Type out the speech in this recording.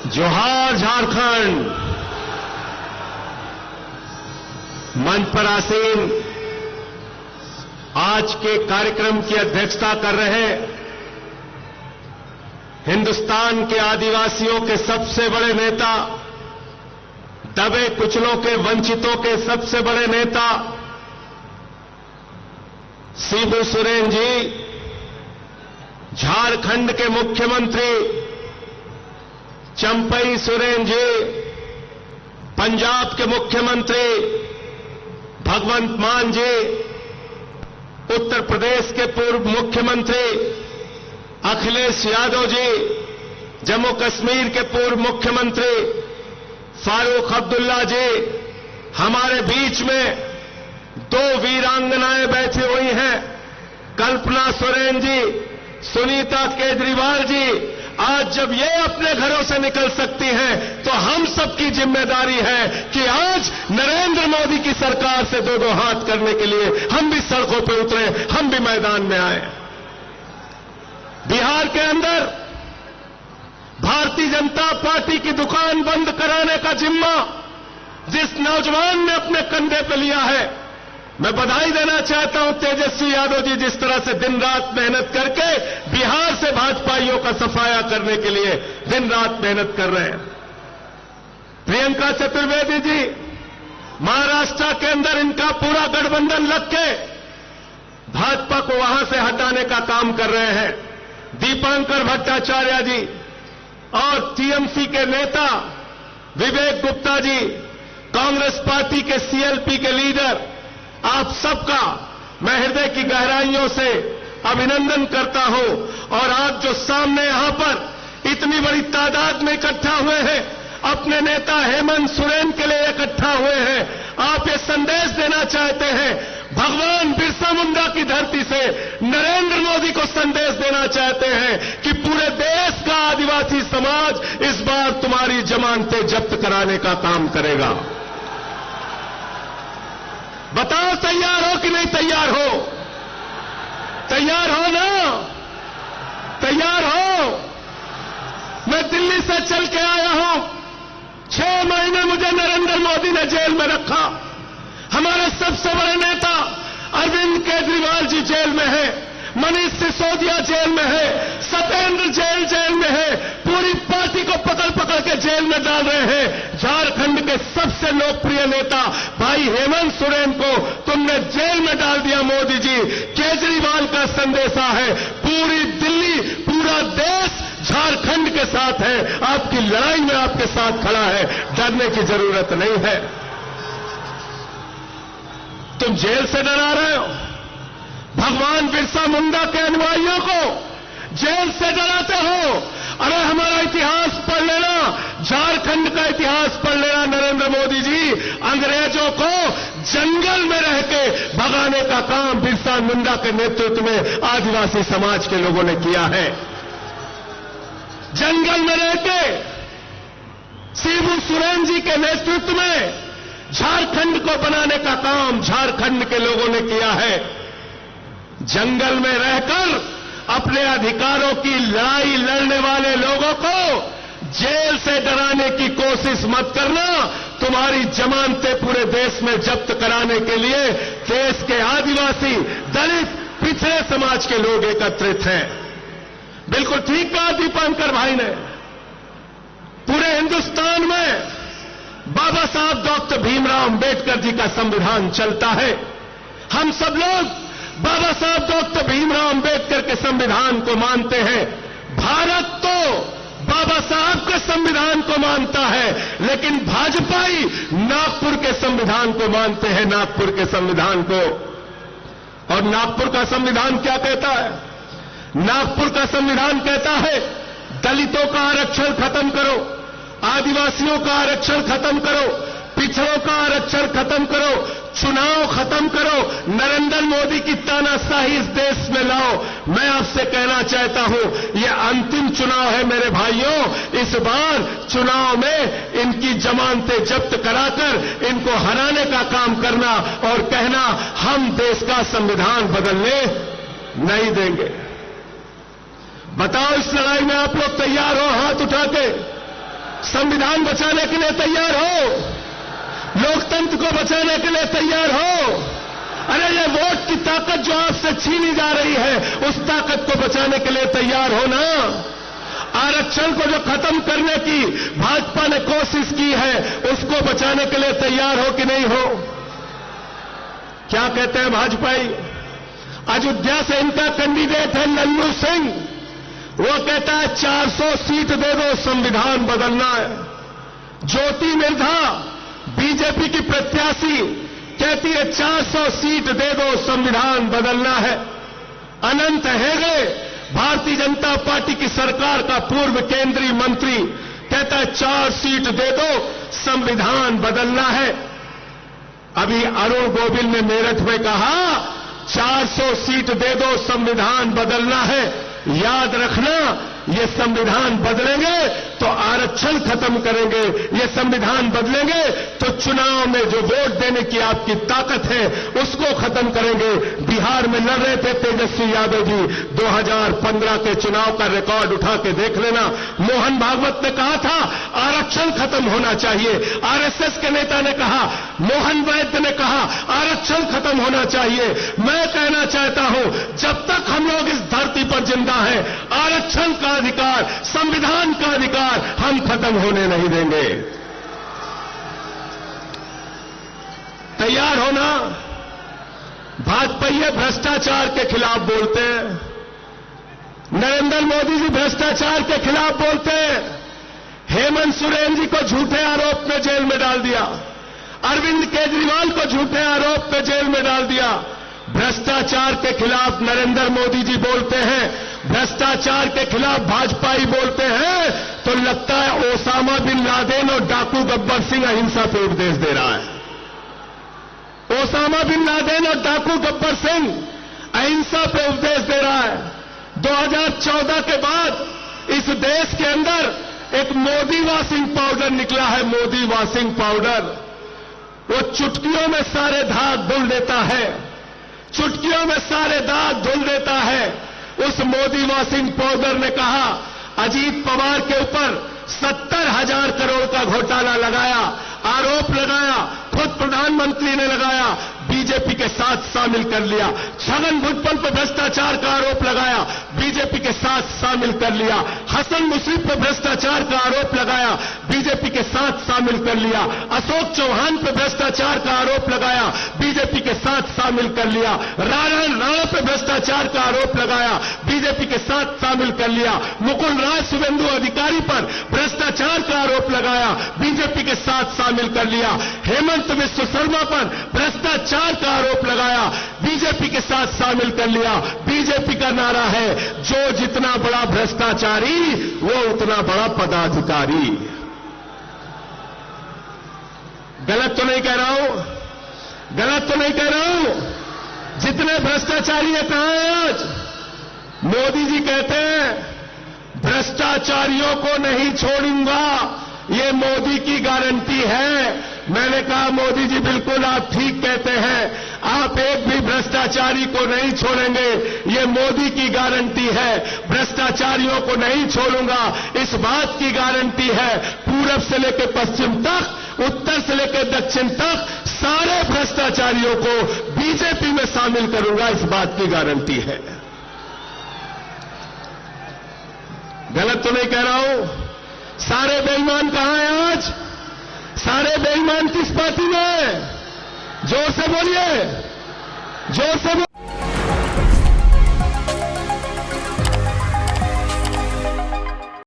जोहार झारखंड। मंच पर आसीन आज के कार्यक्रम की अध्यक्षता कर रहे हिंदुस्तान के आदिवासियों के सबसे बड़े नेता, दबे कुचलों के वंचितों के सबसे बड़े नेता शिबू सोरेन जी, झारखंड के मुख्यमंत्री चंपई सोरेन जी, पंजाब के मुख्यमंत्री भगवंत मान जी, उत्तर प्रदेश के पूर्व मुख्यमंत्री अखिलेश यादव जी, जम्मू कश्मीर के पूर्व मुख्यमंत्री फारूक अब्दुल्ला जी, हमारे बीच में दो वीरांगनाएं बैठी हुई हैं, कल्पना सोरेन जी, सुनीता केजरीवाल जी। आज जब ये अपने घरों से निकल सकती हैं, तो हम सबकी जिम्मेदारी है कि आज नरेंद्र मोदी की सरकार से दो दो हाथ करने के लिए हम भी सड़कों पर उतरे, हम भी मैदान में आए। बिहार के अंदर भारतीय जनता पार्टी की दुकान बंद कराने का जिम्मा जिस नौजवान ने अपने कंधे पे लिया है, मैं बधाई देना चाहता हूं तेजस्वी यादव जी, जिस तरह से दिन रात मेहनत करके बिहार से भाजपाइयों का सफाया करने के लिए दिन रात मेहनत कर रहे हैं। प्रियंका चतुर्वेदी जी महाराष्ट्र के अंदर इनका पूरा गठबंधन लग के भाजपा को वहां से हटाने का काम कर रहे हैं। दीपांकर भट्टाचार्य जी और टीएमसी के नेता विवेक गुप्ता जी, कांग्रेस पार्टी के सीएलपी के लीडर, आप सबका मैं हृदय की गहराइयों से अभिनंदन करता हूं। और आज जो सामने यहां पर इतनी बड़ी तादाद में इकट्ठा हुए हैं, अपने नेता हेमंत सोरेन के लिए इकट्ठा हुए हैं, आप ये संदेश देना चाहते हैं, भगवान बिरसा मुंडा की धरती से नरेंद्र मोदी को संदेश देना चाहते हैं कि पूरे देश का आदिवासी समाज इस बार तुम्हारी जमानतें जब्त कराने का काम करेगा। बताओ तैयार हो कि नहीं तैयार हो? तैयार हो ना? तैयार हो? मैं दिल्ली से चल के आया हूं, 6 महीने मुझे नरेंद्र मोदी ने जेल में रखा। हमारे सबसे बड़े नेता अरविंद केजरीवाल जी जेल में है, मनीष सिसोदिया जेल में है, सत्येंद्र जेल में है, पूरी पार्टी को पकड़ पकड़ के जेल में डाल रहे हैं। झारखंड के सबसे लोकप्रिय नेता भाई हेमंत सोरेन को तुमने जेल में डाल दिया मोदी जी। केजरीवाल का संदेशा है, पूरी दिल्ली, पूरा देश झारखंड के साथ है, आपकी लड़ाई में आपके साथ खड़ा है, डरने की जरूरत नहीं है। तुम जेल से डरा रहे हो, भगवान बिरसा मुंडा के अनुयायियों को जेल से डराते हो। अरे हमारा इतिहास पढ़ लेना, झारखंड का इतिहास पढ़ लेना नरेंद्र मोदी जी। अंग्रेजों को जंगल में रह के भगाने का काम बिरसा मुंडा के नेतृत्व में आदिवासी समाज के लोगों ने किया है। जंगल में रह के शिबू सोरेन जी के नेतृत्व में झारखंड को बनाने का काम झारखंड के लोगों ने किया है। जंगल में रहकर अपने अधिकारों की लड़ाई लड़ने वाले लोगों को जेल से डराने की कोशिश मत करना। तुम्हारी जमानतें पूरे देश में जब्त कराने के लिए देश के आदिवासी, दलित, पिछड़े समाज के लोग एकत्रित हैं। बिल्कुल ठीक कहा दीपांकर भाई ने, पूरे हिंदुस्तान में बाबा साहब डॉक्टर भीमराव अंबेडकर जी का संविधान चलता है। हम सब लोग बाबा साहब डॉक्टर भीमराव अंबेडकर के संविधान को मानते हैं। भारत तो बाबा साहब के संविधान को मानता है, लेकिन भाजपाई नागपुर के संविधान को मानते हैं, नागपुर के संविधान को। और नागपुर का संविधान क्या कहता है? नागपुर का संविधान कहता है, दलितों का आरक्षण खत्म करो, आदिवासियों का आरक्षण खत्म करो, पिछड़ों का आरक्षण खत्म करो, चुनाव खत्म करो, नरेंद्र मोदी की तानाशाही इस देश में लाओ। मैं आपसे कहना चाहता हूं, यह अंतिम चुनाव है मेरे भाइयों। इस बार चुनाव में इनकी जमानतें जब्त कराकर इनको हराने का काम करना और कहना हम देश का संविधान बदलने नहीं देंगे। बताओ इस लड़ाई में आप लोग तैयार हो? हाथ उठा के संविधान बचाने के लिए तैयार हो? लोकतंत्र को बचाने के लिए तैयार हो? अरे ये वोट की ताकत जो आपसे छीनी जा रही है, उस ताकत को बचाने के लिए तैयार हो ना? आरक्षण को जो खत्म करने की भाजपा ने कोशिश की है, उसको बचाने के लिए तैयार हो कि नहीं हो? क्या कहते हैं भाजपाई? अयोध्या से इनका कैंडिडेट है लल्लू सिंह। वो कहता है 400 सीट दे दो, संविधान बदलना है। ज्योति मिर्धा बीजेपी की प्रत्याशी कहती है 400 सीट दे दो, संविधान बदलना है। अनंत हेगड़े भारतीय जनता पार्टी की सरकार का पूर्व केंद्रीय मंत्री कहता है 4 सीट दे दो, संविधान बदलना है। अभी अरुण गोविल ने मेरठ में कहा 400 सीट दे दो, संविधान बदलना है। याद रखना, ये संविधान बदलेंगे तो आरक्षण खत्म करेंगे, ये संविधान बदलेंगे तो चुनाव में जो वोट देने की आपकी ताकत है उसको खत्म करेंगे। बिहार में लड़ रहे थे तेजस्वी यादव जी, 2015 के चुनाव का रिकॉर्ड उठा के देख लेना। मोहन भागवत ने कहा था आरक्षण खत्म होना चाहिए। आरएसएस के नेता ने कहा, मोहन वैद्य ने कहा आरक्षण खत्म होना चाहिए। मैं कहना चाहता हूं, जब तक हम लोग इस धरती पर जिंदा हैं, आरक्षण का अधिकार, संविधान का अधिकार हम खत्म होने नहीं देंगे। तैयार होना। भाजपा ये भ्रष्टाचार के खिलाफ बोलते हैं, नरेंद्र मोदी जी भ्रष्टाचार के खिलाफ बोलते हैं। हेमंत सोरेन जी को झूठे आरोप में जेल में डाल दिया, अरविंद केजरीवाल को झूठे आरोप में जेल में डाल दिया। भ्रष्टाचार के खिलाफ नरेंद्र मोदी जी बोलते हैं, भ्रष्टाचार के खिलाफ भाजपा ही बोलते हैं, तो लगता है ओसामा बिन लादेन और डाकू गब्बर सिंह अहिंसा पे उपदेश दे रहा है। ओसामा बिन लादेन और डाकू गब्बर सिंह अहिंसा पे उपदेश दे रहा है। 2014 के बाद इस देश के अंदर एक मोदी वॉशिंग पाउडर निकला है, मोदी वॉशिंग पाउडर। वो चुटकियों में सारे दाग धुल देता है, चुटकियों में सारे दाग धुल देता है। उस मोदी वॉशिंग पाउडर ने कहा, अजीत पवार के ऊपर 70,000 करोड़ का घोटाला लगाया, आरोप लगाया, खुद प्रधानमंत्री ने लगाया, बीजेपी के साथ शामिल कर लिया। छगन भुजबल पर भ्रष्टाचार का आरोप लगाया, बीजेपी के साथ शामिल कर लिया। हसन मुश्रीफ पर भ्रष्टाचार का आरोप लगाया, बीजेपी के साथ शामिल कर लिया। अशोक चौहान पर भ्रष्टाचार का आरोप लगाया, बीजेपी के साथ शामिल कर लिया। नारायण राणा पर भ्रष्टाचार का आरोप लगाया, बीजेपी के साथ शामिल कर लिया। मुकुल राय शुभेंदु अधिकारी पर भ्रष्टाचार का आरोप लगाया, बीजेपी के साथ शामिल कर लिया। हेमंत बिस्व शर्मा पर भ्रष्टाचार का आरोप लगाया, बीजेपी के साथ शामिल कर लिया। बीजेपी का नारा है, जो जितना बड़ा भ्रष्टाचारी वो उतना बड़ा पदाधिकारी। गलत तो नहीं कह रहा हूं, गलत तो नहीं कह रहा हूं। जितने भ्रष्टाचारी है कहां हैं आज? मोदी जी कहते हैं भ्रष्टाचारियों को नहीं छोड़ूंगा, ये मोदी की गारंटी है। मैंने कहा मोदी जी बिल्कुल आप ठीक कहते हैं, आप एक भी भ्रष्टाचारी को नहीं छोड़ेंगे, ये मोदी की गारंटी है। भ्रष्टाचारियों को नहीं छोड़ूंगा, इस बात की गारंटी है। पूरब से लेकर पश्चिम तक, उत्तर से लेकर दक्षिण तक सारे भ्रष्टाचारियों को बीजेपी में शामिल करूंगा, इस बात की गारंटी है। गलत तो नहीं कह रहा हूं। सारे बेईमान कहां हैं आज? सारे बेईमान किस पार्टी में? जोर से बोलिए, जोर से बोलिए।